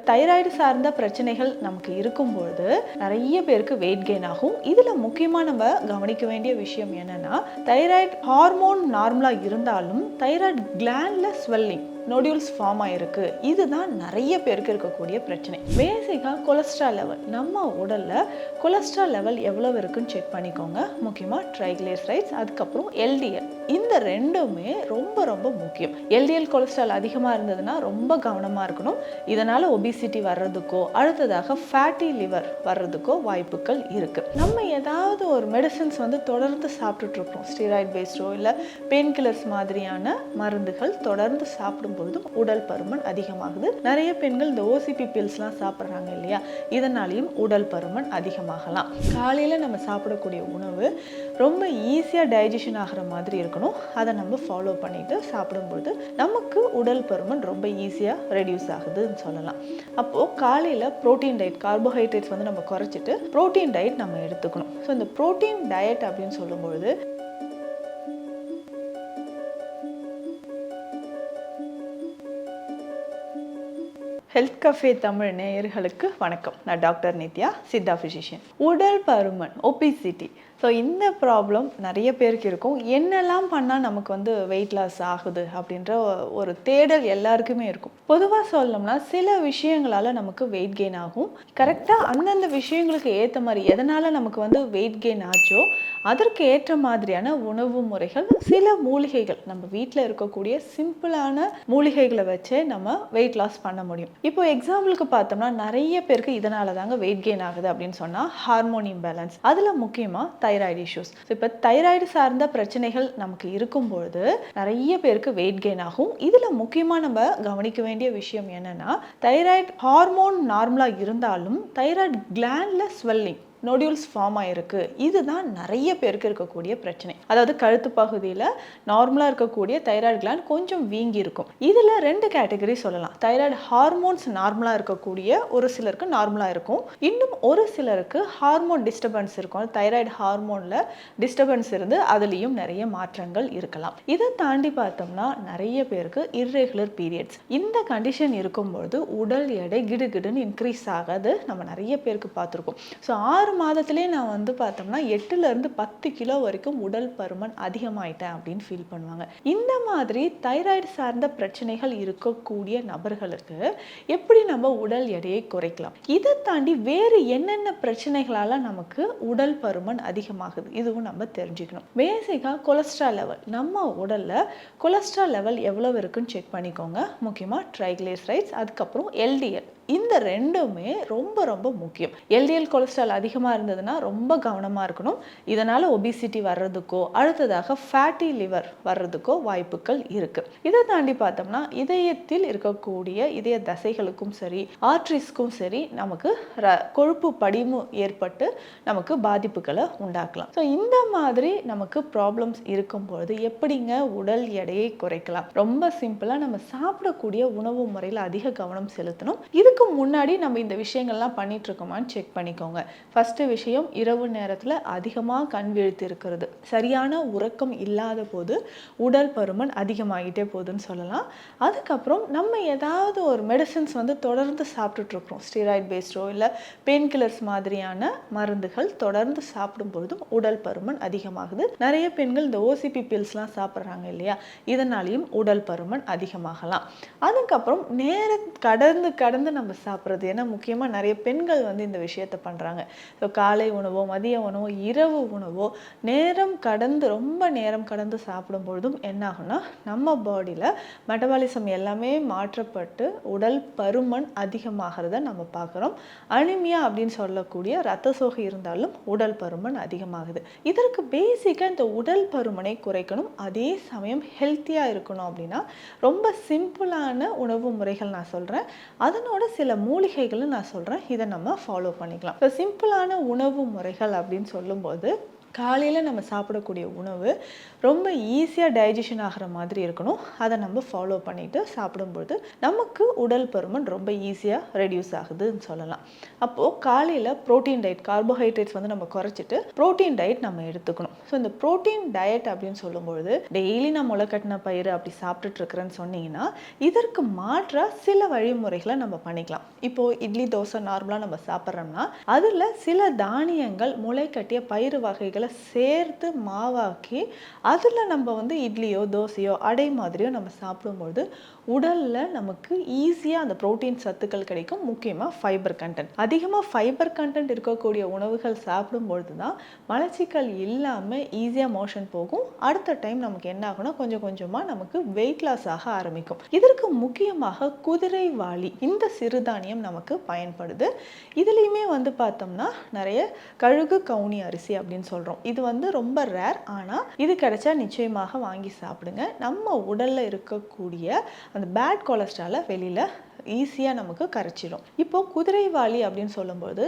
Thyroid சார்ந்த பிரச்சனைகள் நமக்கு இருக்கும்பொழுது நிறைய பேருக்கு வெயிட் கெயின் ஆகும். இதில் முக்கியமாக நம்ம கவனிக்க வேண்டிய விஷயம் என்னன்னா, தைராய்டு ஹார்மோன் நார்மலாக இருந்தாலும் தைராய்டு கிளாண்ட்ல ஸ்வெல்லிங் நொடியூல்ஸ் ஃபார்ம் ஆயிருக்கு. இதுதான் நிறைய பேருக்கு இருக்கக்கூடிய பிரச்சனை. பேசிக்காக கொலஸ்ட்ரால் லெவல், நம்ம உடலில் கொலஸ்ட்ரால் லெவல் எவ்வளோ இருக்குன்னு செக் பண்ணிக்கோங்க. முக்கியமாக ட்ரைக்ளிசரைட்ஸ், அதுக்கப்புறம் எல்டிஎல், இந்த ரெண்டுமே ரொம்ப ரொம்ப முக்கியம். எல்டிஎல் கொலஸ்ட்ரால் அதிகமாக இருந்ததுன்னா ரொம்ப கவனமாக இருக்கணும். இதனால் ஒபிசிட்டி வர்றதுக்கோ அடுத்ததாக ஃபேட்டி லிவர் வர்றதுக்கோ வாய்ப்புகள் இருக்குது. நம்ம ஏதாவது ஒரு மெடிசன்ஸ் தொடர்ந்து சாப்பிட்டுட்ருக்கோம், ஸ்டீராய்டு பேஸ்டோ இல்லை பெயின் கில்லர்ஸ் மாதிரியான மருந்துகள் தொடர்ந்து சாப்பிடும் பொழுதும் உடல் பருமன் அதிகமாகுது. நிறைய பெண்கள் இந்த ஓசிபி பில்ஸ்லாம் சாப்பிட்றாங்க இல்லையா, இதனாலையும் உடல் பருமன் அதிகமாகலாம். காலையில் நம்ம சாப்பிடக்கூடிய உணவு ரொம்ப ஈஸியாக டைஜஷன் ஆகிற மாதிரி இருக்கணும். அதை நம்ம ஃபாலோ பண்ணிட்டு சாப்பிடும்பொழுது நமக்கு உடல் பருமன் ரொம்ப ஈஸியாக ரெடியூஸ் ஆகுதுன்னு சொல்லலாம். அப்போது காலையில் ப்ரோட்டீன் டயட், கார்போஹைட்ரேட்ஸ் நம்ம குறைச்சிட்டு ப்ரோட்டீன் டயட் நம்ம எடுத்துக்கணும். ஸோ இந்த ப்ரோட்டீன் டயட் அப்படின்னு சொல்லும்பொழுது ஹெல்த் கஃபே தமிழ் நேயர்களுக்கு வணக்கம். நான் டாக்டர் நித்யா, சித்தா ஃபிசிஷியன். உடல் பருமன், ஒபிசிட்டி, ஸோ இந்த ப்ராப்ளம் நிறைய பேருக்கு இருக்கும். என்னெல்லாம் பண்ணால் நமக்கு வெயிட் லாஸ் ஆகுது அப்படின்ற ஒரு தேடல் எல்லாருக்குமே இருக்கும். பொதுவாக சொல்லணும்னா சில விஷயங்களால் நமக்கு வெயிட் கெயின் ஆகும். கரெக்டாக அந்தந்த விஷயங்களுக்கு ஏற்ற மாதிரி எதனால் நமக்கு வெயிட் கெயின் ஆச்சோ அதற்கு ஏற்ற மாதிரியான உணவு முறைகள், சில மூலிகைகள், நம்ம வீட்டில் இருக்கக்கூடிய சிம்பிளான மூலிகைகளை வச்சே நம்ம வெயிட் லாஸ் பண்ண முடியும். இப்போ எக்ஸாம்பிளுக்கு பார்த்தோம்னா நிறைய பேருக்கு இதனால தாங்க வெயிட் கெயின் ஆகுது அப்படின்னு சொன்னால் ஹார்மோன் இம்பேலன்ஸ், அதில் முக்கியமாக தைராய்டு இஷ்யூஸ். இப்போ தைராய்டு சார்ந்த பிரச்சனைகள் நமக்கு இருக்கும்பொழுது நிறைய பேருக்கு வெயிட் கெயின் ஆகும். இதில் முக்கியமாக நம்ம கவனிக்க வேண்டிய விஷயம் என்னன்னா, தைராய்டு ஹார்மோன் நார்மலாக இருந்தாலும் தைராய்டு கிளாண்ட்ல ஸ்வெல்லிங் நொடியூல்ஸ் ஃபார்ம் ஆயிருக்கு. இதுதான் நிறைய பேருக்கு இருக்கக்கூடிய பிரச்சனை. அதாவது கழுத்து பகுதியில் நார்மலாக இருக்கக்கூடிய தைராய்டு கிளாண்ட் கொஞ்சம் வீங்கி இருக்கும். இதில் ரெண்டு கேட்டகரி சொல்லலாம். தைராய்டு ஹார்மோன்ஸ் நார்மலாக இருக்கக்கூடிய ஒரு சிலருக்கு நார்மலாக இருக்கும், இன்னும் ஒரு சிலருக்கு ஹார்மோன் டிஸ்டர்பன்ஸ் இருக்கும். தைராய்டு ஹார்மோனில் டிஸ்டர்பன்ஸ் இருந்து அதுலேயும் நிறைய மாற்றங்கள் இருக்கலாம். இதை தாண்டி பார்த்தோம்னா நிறைய பேருக்கு இர்ரெகுலர் பீரியட்ஸ், இந்த கண்டிஷன் இருக்கும்பொழுது உடல் எடை கிடுகிடுன்னு இன்க்ரீஸ் ஆகாது நம்ம நிறைய பேருக்கு பார்த்துருக்கோம். ஸோ 6 மாதத்திலே நான் பார்த்தோம்னா 8லேருந்து 10 கிலோ வரைக்கும் உடல் பருமன் அதிகமாயிட்டேன் அப்படின்னு ஃபீல் பண்ணுவாங்க. இந்த மாதிரி தைராய்டு சார்ந்த பிரச்சனைகள் இருக்கக்கூடிய நபர்களுக்கு எப்படி நம்ம உடல் எடையை குறைக்கலாம், இதை தாண்டி வேறு என்னென்ன பிரச்சனைகளால நமக்கு உடல் பருமன் அதிகமாகுது, இதுவும் நம்ம தெரிஞ்சுக்கணும். பேசிக்காக கொலஸ்ட்ரால் லெவல், நம்ம உடல்ல கொலஸ்ட்ரால் லெவல் எவ்வளவு இருக்குன்னு செக் பண்ணிக்கோங்க. முக்கியமாக ட்ரைக்ளிசரைட்ஸ், அதுக்கப்புறம் எல்டிஎல், இந்த ரெண்டுமே ரொம்ப ரொம்ப முக்கியம். எல்டிஎல் கொலஸ்ட்ரால் அதிகமாக இருந்ததுன்னா ரொம்ப கவனமாக இருக்கணும். இதனால் ஒபிசிட்டி வர்றதுக்கோ அடுத்ததாக ஃபேட்டி லிவர் வர்றதுக்கோ வாய்ப்புகள் இருக்குது. இதை தாண்டி பார்த்தோம்னா இதயத்தில் இருக்கக்கூடிய இதய தசைகளுக்கும் சரி ஆர்ட்ரிஸ்க்கும் சரி நமக்கு கொழுப்பு படிமு ஏற்பட்டு நமக்கு பாதிப்புகளை உண்டாக்கலாம். ஸோ இந்த மாதிரி நமக்கு ப்ராப்ளம்ஸ் இருக்கும்பொழுது எப்படிங்க உடல் எடையை குறைக்கலாம்? ரொம்ப சிம்பிளாக நம்ம சாப்பிடக்கூடிய உணவு முறையில் அதிக கவனம் செலுத்தணும். இதுக்கு முன்னாடி நம்ம இந்த விஷயங்கள்லாம் பண்ணிட்டு இருக்கோமான்னு செக் பண்ணிக்கோங்க. ஃபர்ஸ்ட் விஷயம், இரவு நேரத்தில் அதிகமாக கண் விழித்து இருக்கிறது, சரியான உறக்கம் இல்லாத போது உடல் பருமன் அதிகமாகிட்டே போகுதுன்னு சொல்லலாம். அதுக்கப்புறம் நம்ம ஏதாவது ஒரு மெடிசன்ஸ் தொடர்ந்து சாப்பிட்டுட்டு இருக்கிறோம், ஸ்டீராய்டு பேஸ்டோ இல்லை பெயின் கில்லர்ஸ் மாதிரியான மருந்துகள் தொடர்ந்து சாப்பிடும் பொழுதும் உடல் பருமன் அதிகமாகுது. நிறைய பெண்கள் இந்த ஓசிபி பில்ஸ்லாம் சாப்பிட்றாங்க இல்லையா, இதனாலையும் உடல் பருமன் அதிகமாகலாம். அதுக்கப்புறம் நேரம் கடந்து நம்ம சாப்பிட்றது, ஏன்னா முக்கியமாக நிறைய பெண்கள் இந்த விஷயத்தை பண்ணுறாங்க. ஸோ காலை உணவோ மதிய உணவோ இரவு உணவோ ரொம்ப நேரம் கடந்து சாப்பிடும் பொழுதும் என்ன ஆகும்னா நம்ம பாடியில் மெட்டபாலிசம் எல்லாமே மாற்றப்பட்டு உடல் பருமன் அதிகமாகிறத நம்ம பார்க்குறோம். அனிமியா அப்படின்னு சொல்லக்கூடிய இரத்த சோகை இருந்தாலும் உடல் பருமன் அதிகமாகுது. இதற்கு பேசிக்காக இந்த உடல் பருமனை குறைக்கணும், அதே சமயம் ஹெல்த்தியாக இருக்கணும் அப்படின்னா ரொம்ப சிம்பிளான உணவு முறைகள் நான் சொல்கிறேன். அதனோட சில மூலிகைகளும் நான் சொல்கிறேன், இதை நம்ம ஃபாலோ பண்ணிக்கலாம். இப்போ சிம்பிளான உணவு முறைகள் அப்படின்னு சொல்லும்போது காலையில் நம்ம சாப்பிடக்கூடிய உணவு ரொம்ப ஈஸியாக டைஜஷன் ஆகிற மாதிரி இருக்கணும். அதை நம்ம ஃபாலோ பண்ணிவிட்டு சாப்பிடும்பொழுது நமக்கு உடல் பருமன் ரொம்ப ஈஸியாக ரெடியூஸ் ஆகுதுன்னு சொல்லலாம். அப்போது காலையில் ப்ரோட்டீன் டயட், கார்போஹைட்ரேட்ஸ் வந்து நம்ம குறைச்சிட்டு ப்ரோட்டீன் டயட் நம்ம எடுத்துக்கணும். ஸோ இந்த ப்ரோட்டீன் டயட் அப்படின்னு சொல்லும்பொழுது டெய்லி நான் முளைக்கட்டின பயிர் அப்படி சாப்பிட்டுட்டு இருக்கிறேன்னு சொன்னீங்கன்னா இதற்கு மாற்றாக சில வழிமுறைகளை நம்ம பண்ணிக்கலாம். இப்போது இட்லி தோசை நார்மலாக நம்ம சாப்பிட்றோம்னா அதில் சில தானியங்கள் முளைக்கட்டிய பயிறு வகைகளை சேர்த்து மாவாக்கி அதில் நம்ம வந்து இட்லியோ தோசையோ அடை மாதிரியோ நம்ம சாப்பிடும்பொழுது உடலில் நமக்கு ஈஸியாக அந்த ப்ரோட்டீன் சத்துக்கள் கிடைக்கும். முக்கியமாக ஃபைபர் கண்டென்ட், அதிகமாக ஃபைபர் கண்டென்ட் இருக்கக்கூடிய உணவுகள் சாப்பிடும்பொழுது தான் மலச்சிக்கல் இல்லாமல் ஈஸியாக மோஷன் போகும். அடுத்த டைம் நமக்கு என்ன ஆகும்னா கொஞ்சம் கொஞ்சமாக நமக்கு வெயிட் லாஸ் ஆக ஆரம்பிக்கும். இதற்கு முக்கியமாக குதிரைவாலி இந்த சிறுதானியம் நமக்கு பயன்படுது. இதுலேயுமே வந்து பார்த்தோம்னா நிறைய கழுகு கவுனி அரிசி அப்படின்னு சொல்கிறோம். இது வந்து ரொம்ப ரேர், ஆனால் இது கிடைச்சா நிச்சயமாக வாங்கி சாப்பிடுங்க. நம்ம உடலில் இருக்கக்கூடிய அந்த பேட் கொலஸ்ட்ராலை வெளியில் ஈஸியாக நமக்கு கரைச்சிடும். இப்போ குதிரைவாலி அப்படின்னு சொல்லும்போது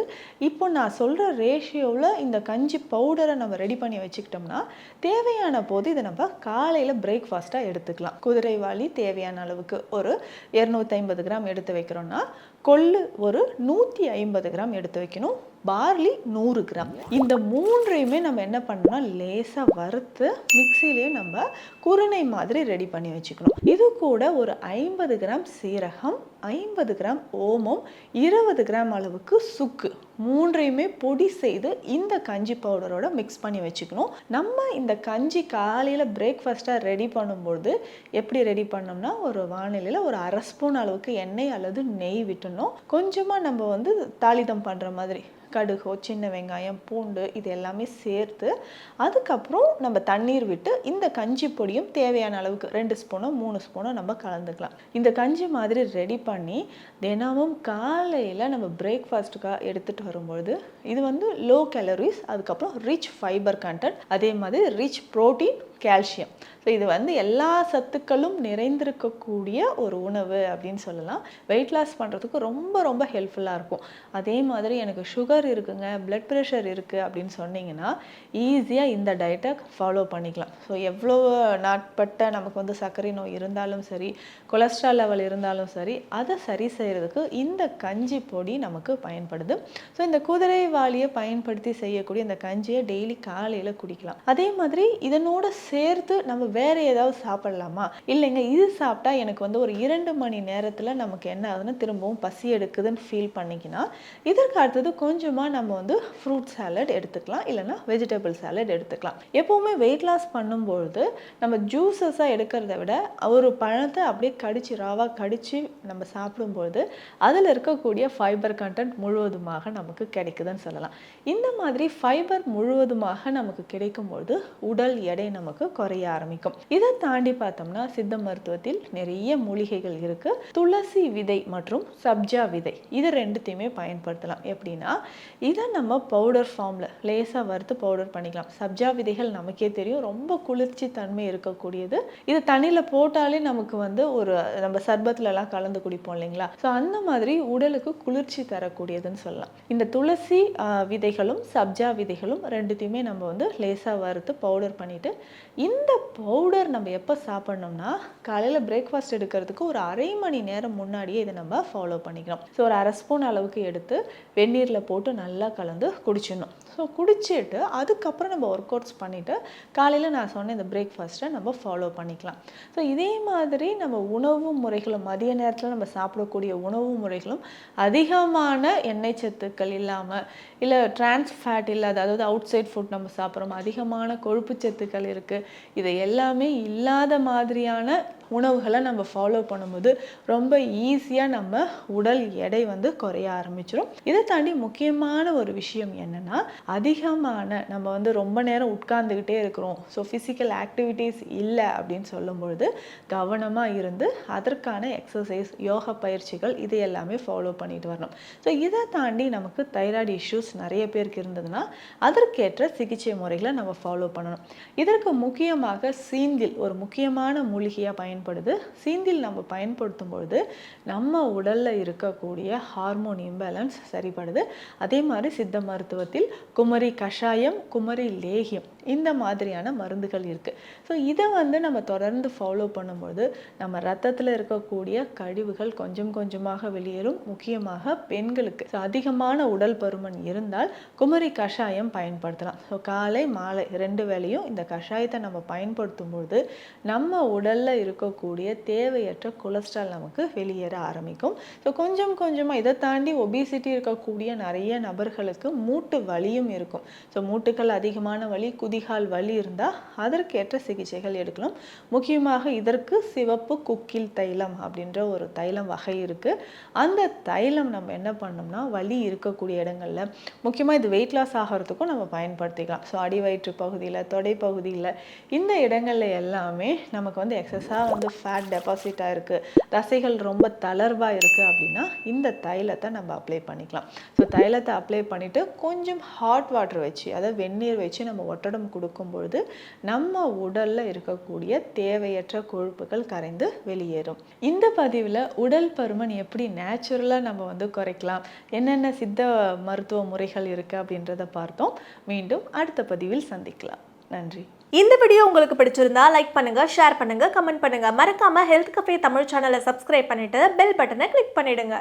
இப்போ நான் சொல்கிற ரேஷியோவில் இந்த கஞ்சி பவுடரை நம்ம ரெடி பண்ணி வச்சுக்கிட்டோம்னா தேவையான போது இதை நம்ம காலையில் பிரேக்ஃபாஸ்ட்டாக எடுத்துக்கலாம். குதிரைவாலி தேவையான அளவுக்கு ஒரு 250 கிராம் எடுத்து வைக்கிறோன்னா கொள்ளு ஒரு 150 கிராம் எடுத்து வைக்கணும். Barley 100 gram. இந்த மூன்றையுமே நம்ம என்ன பண்ணோம்னா லேசாக வறுத்து மிக்சிலேயே நம்ம குருணை மாதிரி ரெடி பண்ணி வச்சுக்கணும். இது கூட ஒரு 50 கிராம் சீரகம், 50 கிராம் ஓமம், 20 கிராம் அளவுக்கு சுக்கு, மூன்றையுமே பொடி செய்து இந்த கஞ்சி பவுடரோட மிக்ஸ் பண்ணி வச்சுக்கணும். நம்ம இந்த கஞ்சி காலையில் பிரேக்ஃபாஸ்ட்டாக ரெடி பண்ணும்போது எப்படி ரெடி பண்ணோம்னா ஒரு வானிலையில் ஒரு 1/2 ஸ்பூன் அளவுக்கு எண்ணெய் அல்லது நெய் விட்டுணும். கொஞ்சமாக நம்ம வந்து தாளிதம் பண்ணுற மாதிரி கடுகோ சின்ன வெங்காயம் பூண்டு இது எல்லாமே சேர்த்து அதுக்கப்புறம் நம்ம தண்ணீர் விட்டு இந்த கஞ்சி பொடியும் தேவையான அளவுக்கு 2 ஸ்பூனோ 3 ஸ்பூனோ நம்ம கலந்துக்கலாம். இந்த கஞ்சி மாதிரி ரெடி பண்ணி தினமும் காலையில் நம்ம பிரேக்ஃபாஸ்ட்டுக்காக எடுத்துகிட்டு வரும்பொழுது இது வந்து லோ கேலரிஸ், அதுக்கப்புறம் ரிச் ஃபைபர் கண்டென்ட், அதே மாதிரி ரிச் ப்ரோட்டீன், கால்சியம். ஸோ இது வந்து எல்லா சத்துக்களும் நிறைந்திருக்கக்கூடிய ஒரு உணவு அப்படின்னு சொல்லலாம். வெயிட் லாஸ் பண்ணுறதுக்கு ரொம்ப ரொம்ப ஹெல்ப்ஃபுல்லாக இருக்கும். அதே மாதிரி எனக்கு சுகர் இருக்குங்க, பிளட் ப்ரெஷர் இருக்குது அப்படின்னு சொன்னீங்கன்னா ஈஸியாக இந்த டயட்டை ஃபாலோ பண்ணிக்கலாம். ஸோ எவ்வளோ நாட்பட்ட நமக்கு வந்து சர்க்கரை நோய் இருந்தாலும் சரி, கொலஸ்ட்ரால் லெவல் இருந்தாலும் சரி, அதை சரி செய்கிறதுக்கு இந்த கஞ்சி பொடி நமக்கு பயன்படுது. ஸோ இந்த குதிரைவாலியை பயன்படுத்தி செய்யக்கூடிய இந்த கஞ்சியை டெய்லி காலையில் குடிக்கலாம். அதே மாதிரி இதனோட சேர்த்து நம்ம வேறு ஏதாவது சாப்பிடலாமா? இல்லைங்க, இது சாப்பிட்டா எனக்கு வந்து ஒரு 2 மணி நேரத்தில் நமக்கு என்ன ஆகுதுன்னா திரும்பவும் பசி எடுக்குதுன்னு ஃபீல் பண்ணிக்கினா இதற்கு அடுத்தது கொஞ்சமாக நம்ம வந்து ஃப்ரூட் சாலட் எடுத்துக்கலாம், இல்லைனா வெஜிடபிள் சாலட் எடுத்துக்கலாம். எப்போவுமே வெயிட் லாஸ் பண்ணும்பொழுது நம்ம ஜூஸஸாக எடுக்கிறத விட ஒரு பழத்தை அப்படியே கடிச்சு ராவாக கடிச்சு நம்ம சாப்பிடும்பொழுது அதில் இருக்கக்கூடிய ஃபைபர் கண்டென்ட் முழுவதுமாக நமக்கு கிடைக்குதுன்னு சொல்லலாம். இந்த மாதிரி ஃபைபர் முழுவதுமாக நமக்கு கிடைக்கும்பொழுது உடல் எடை நமக்கு குறைய ஆரம்பிக்கும். இதை தாண்டி பார்த்தோம்னா சித்த மருத்துவத்தில் நிறைய மூலிகைகள் இருக்கு. துளசி விதை மற்றும் சப்ஜா விதை இது ரெண்டுத்தையுமே பயன்படுத்தலாம். எப்படின்னா இதை நம்ம பவுடர் ஃபார்ம்ல லேசாக வறுத்து பவுடர் பண்ணிக்கலாம். சப்ஜா விதைகள் நமக்கே தெரியும் ரொம்ப குளிர்ச்சி தன்மை இருக்கக்கூடியது. இது தண்ணியில் போட்டாலே நமக்கு வந்து ஒரு நம்ம சர்பத்துல எல்லாம் கலந்து குடிப்போம் இல்லைங்களா? ஸோ அந்த மாதிரி உடலுக்கு குளிர்ச்சி தரக்கூடியதுன்னு சொல்லலாம். இந்த துளசி விதைகளும் சப்ஜா விதைகளும் ரெண்டுத்தையுமே நம்ம வந்து லேசாக வறுத்து பவுடர் பண்ணிட்டு இந்த பவுடர் நம்ம எப்போ சாப்பிட்ணும்னா காலையில் பிரேக்ஃபாஸ்ட் எடுக்கிறதுக்கு ஒரு 1/2 மணி நேரம் முன்னாடியே இதை நம்ம ஃபாலோ பண்ணிக்கணும். ஸோ ஒரு 1/2 ஸ்பூன் அளவுக்கு எடுத்து வெந்நீரில் போட்டு நல்லா கலந்து குடிச்சிடணும். ஸோ குடிச்சிட்டு அதுக்கப்புறம் நம்ம ஒர்க் அவுட்ஸ் பண்ணிவிட்டு காலையில் நான் சொன்ன இந்த பிரேக்ஃபாஸ்ட்டை நம்ம ஃபாலோ பண்ணிக்கலாம். ஸோ இதே மாதிரி நம்ம உணவு முறைகளும் மதிய நேரத்தில் நம்ம சாப்பிடக்கூடிய உணவு முறைகளும் அதிகமான எண்ணெய் சத்துக்கள் இல்லாமல், இல்லை டிரான்ஸ் ஃபேட் இல்லாத, அதாவது அவுட் சைட் ஃபுட் நம்ம சாப்பிட்றோம், அதிகமான கொழுப்பு சத்துக்கள் இருக்குது, இதை எல்லாமே இல்லாத மாதிரியான உணவுகளை நம்ம ஃபாலோ பண்ணும்போது ரொம்ப ஈஸியாக நம்ம உடல் எடை வந்து குறைய ஆரம்பிச்சிடும். இதை தாண்டி முக்கியமான ஒரு விஷயம் என்னென்னா அதிகமான நம்ம வந்து ரொம்ப நேரம் உட்கார்ந்துக்கிட்டே இருக்கிறோம், ஸோ ஃபிசிக்கல் ஆக்டிவிட்டீஸ் இல்லை அப்படின்னு சொல்லும்பொழுது கவனமாக இருந்து அதற்கான எக்ஸசைஸ், யோகா பயிற்சிகள் இது எல்லாமே ஃபாலோ பண்ணிட்டு வரணும். ஸோ இதை தாண்டி நமக்கு தைராய்டு இஷ்யூஸ் நிறைய பேருக்கு இருந்ததுன்னா அதற்கேற்ற சிகிச்சை முறைகளை நம்ம ஃபாலோ பண்ணணும். இதற்கு முக்கியமாக சீந்தில் ஒரு முக்கியமான மூலிகையாக பயன்படுது. சீந்தில் நம்ம பயன்படுத்தும் பொழுது நம்ம உடலில் இருக்கக்கூடிய ஹார்மோன் இம்பேலன்ஸ் சரிப்படுது. அதே மாதிரி சித்த மருத்துவத்தில் குமரி கஷாயம், குமரி லேகியம் இந்த மாதிரியான மருந்துகள் இருக்குது. ஸோ இதை நம்ம தொடர்ந்து ஃபாலோ பண்ணும்போது நம்ம ரத்தத்தில் இருக்கக்கூடிய கழிவுகள் கொஞ்சம் கொஞ்சமாக வெளியேறும். முக்கியமாக பெண்களுக்கு அதிகமான உடல் பருமன் இருந்தால் குமரி கஷாயம் பயன்படுத்தலாம். ஸோ காலை மாலை 2 வேளையும் இந்த கஷாயத்தை நம்ம பயன்படுத்தும் பொழுது நம்ம உடலில் இருக்கக்கூடிய தேவையற்ற கொலஸ்ட்ரால் நமக்கு வெளியேற ஆரம்பிக்கும். ஸோ கொஞ்சம் கொஞ்சமாக இதை தாண்டி ஒபிசிட்டி இருக்கக்கூடிய நிறைய நபர்களுக்கு மூட்டு வலியும் இருக்கும். ஸோ மூட்டுக்கள் அதிகமான வலி, குதிகால் வலி இருந்தால் அதற்கேற்ற சிகிச்சைகள் எடுக்கலாம். முக்கியமாக இதற்கு சிவப்பு குக்கில் தைலம் அப்படின்ற ஒரு தைலம் வகை இருக்குது. அந்த தைலம் நம்ம என்ன பண்ணோம்னா வலி இருக்கக்கூடிய இடங்களில், முக்கியமாக இது வெயிட் லாஸ் ஆகிறதுக்கும் நம்ம பயன்படுத்திக்கலாம். ஸோ அடிவயிற்று பகுதியில், தொடை பகுதியில் இந்த இடங்கள்ல எல்லாமே நமக்கு எக்ஸஸாக ஃபேட் டெபாசிட் ஆகிருக்கு, தசைகள் ரொம்ப தளர்வாக இருக்குது அப்படின்னா இந்த தைலத்தை நம்ம அப்ளை பண்ணிக்கலாம். ஸோ தைலத்தை அப்ளை பண்ணிவிட்டு கொஞ்சம் ஹாட் வாட்டர் வச்சு, அதாவது வெந்நீர் வச்சு நம்ம ஒட்டடம் கொடுக்கும் பொழுது நம்ம உடலில் இருக்கக்கூடிய தேவையற்ற கொழுப்புகள் கரைந்து வெளியேறும். இந்த பதிவில் உடல் பருமன் எப்படி நேச்சுரலாக நம்ம குறைக்கலாம், என்னென்ன சித்த மருத்துவ முறைகள் இருக்குது அப்படின்றத பார்த்தோம். மீண்டும் அடுத்த பதிவில் சந்திக்கலாம். நன்றி. இந்த வீடியோ உங்களுக்கு பிடிச்சிருந்தா லைக் பண்ணுங்க, ஷேர் பண்ணுங்க, கமெண்ட் பண்ணுங்க. மறக்காம ஹெல்த் கஃபே தமிழ் சேனலை சப்ஸ்கிரைப் பண்ணிட்டு பெல் பட்டனை கிளிக் பண்ணிடுங்க.